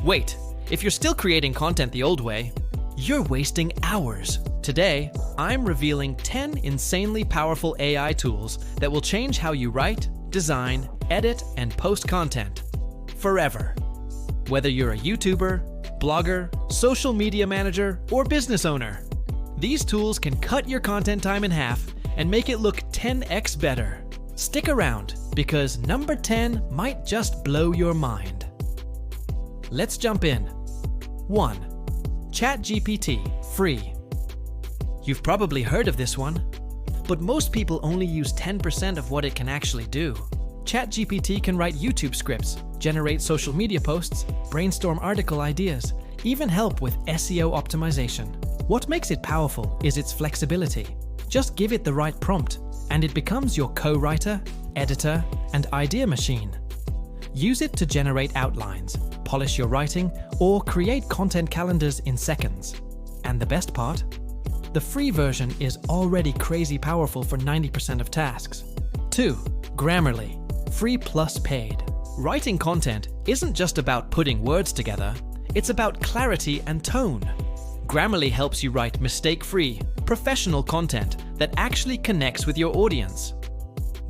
Wait, if you're still creating content the old way, you're wasting hours. Today, I'm revealing 10 insanely powerful AI tools that will change how you write, design, edit, and post content forever. Whether you're a YouTuber, blogger, social media manager, or business owner, these tools can cut your content time in half and make it look 10x better. Stick around, because number 10 might just blow your mind. Let's jump in. 1. ChatGPT Free. You've probably heard of this one, but most people only use 10% of what it can actually do. ChatGPT can write YouTube scripts, generate social media posts, brainstorm article ideas, even help with SEO optimization. What makes it powerful is its flexibility. Just give it the right prompt, and it becomes your co-writer, editor, and idea machine. Use it to generate outlines, polish your writing, or create content calendars in seconds. And the best part? The free version is already crazy powerful for 90% of tasks. 2. Grammarly, free plus paid. Writing content isn't just about putting words together, it's about clarity and tone. Grammarly helps you write mistake-free, professional content that actually connects with your audience.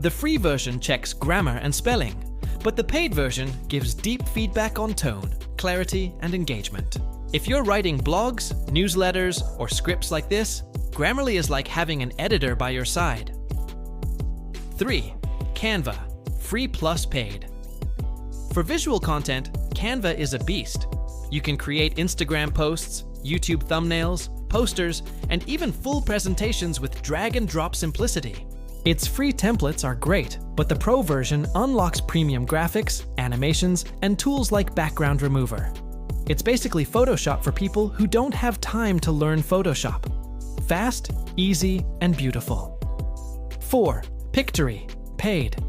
The free version checks grammar and spelling, but the paid version gives deep feedback on tone, clarity, and engagement. If you're writing blogs, newsletters, or scripts like this, Grammarly is like having an editor by your side. 3. Canva, free plus paid. For visual content, Canva is a beast. You can create Instagram posts, YouTube thumbnails, posters, and even full presentations with drag and drop simplicity. Its free templates are great, but the pro version unlocks premium graphics, animations, and tools like background remover. It's basically Photoshop for people who don't have time to learn Photoshop. Fast, easy, and beautiful. 4. Pictory, paid.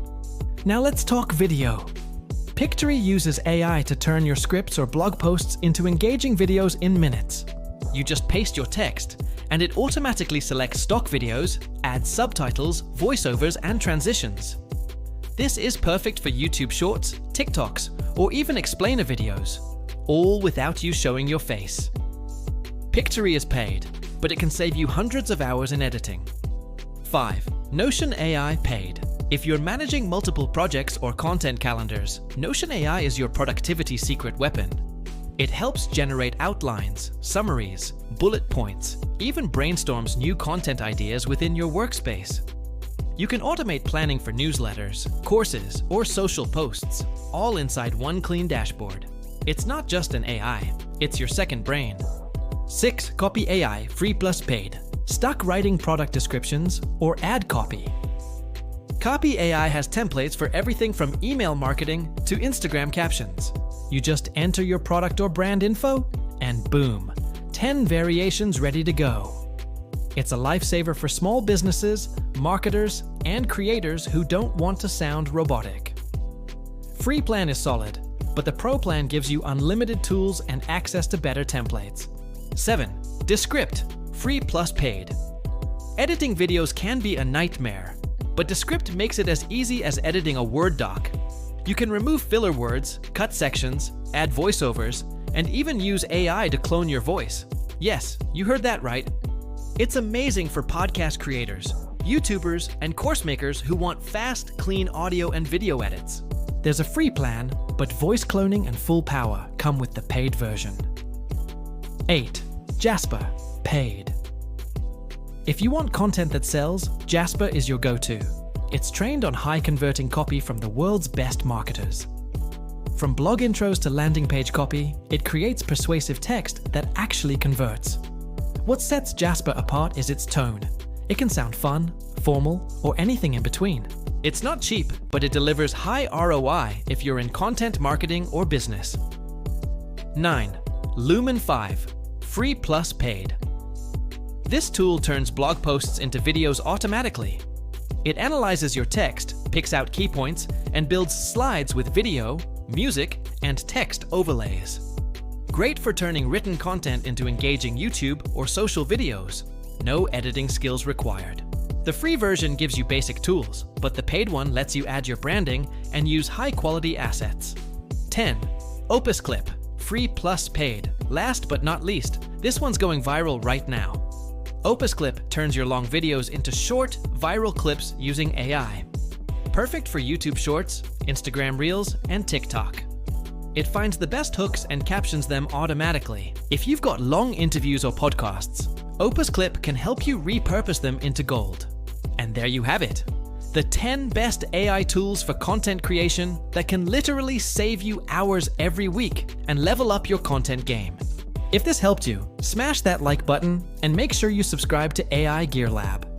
Now let's talk video. Pictory uses AI to turn your scripts or blog posts into engaging videos in minutes. You just paste your text, and it automatically selects stock videos, adds subtitles, voiceovers, and transitions. This is perfect for YouTube Shorts, TikToks, or even explainer videos, all without you showing your face. Pictory is paid, but it can save you hundreds of hours in editing. 5. Notion AI paid. If you're managing multiple projects or content calendars, Notion AI is your productivity secret weapon. It helps generate outlines, summaries, bullet points, even brainstorms new content ideas within your workspace. You can automate planning for newsletters, courses, or social posts, all inside one clean dashboard. It's not just an AI, it's your second brain. 6. Copy AI, free plus paid. Stuck writing product descriptions or ad copy? Copy AI has templates for everything from email marketing to Instagram captions. You just enter your product or brand info, and boom, 10 variations ready to go. It's a lifesaver for small businesses, marketers, and creators who don't want to sound robotic. Free plan is solid, but the pro plan gives you unlimited tools and access to better templates. 7. Descript, free plus paid. Editing videos can be a nightmare, but Descript makes it as easy as editing a Word doc. You can remove filler words, cut sections, add voiceovers, and even use AI to clone your voice. Yes, you heard that right. It's amazing for podcast creators, YouTubers, and course makers who want fast, clean audio and video edits. There's a free plan, but voice cloning and full power come with the paid version. 8. Jasper, paid. If you want content that sells, Jasper is your go-to. It's trained on high-converting copy from the world's best marketers. From blog intros to landing page copy, it creates persuasive text that actually converts. What sets Jasper apart is its tone. It can sound fun, formal, or anything in between. It's not cheap, but it delivers high ROI if you're in content marketing or business. 9. Lumen 5, free plus paid. This tool turns blog posts into videos automatically. It analyzes your text, picks out key points, and builds slides with video, music, and text overlays. Great for turning written content into engaging YouTube or social videos. No editing skills required. The free version gives you basic tools, but the paid one lets you add your branding and use high-quality assets. 10. Opus Clip, free plus paid. Last but not least, this one's going viral right now. Opus Clip turns your long videos into short, viral clips using AI. Perfect for YouTube Shorts, Instagram Reels, and TikTok. It finds the best hooks and captions them automatically. If you've got long interviews or podcasts, Opus Clip can help you repurpose them into gold. And there you have it. The 10 best AI tools for content creation that can literally save you hours every week and level up your content game. If this helped you, smash that like button and make sure you subscribe to AI Gear Lab.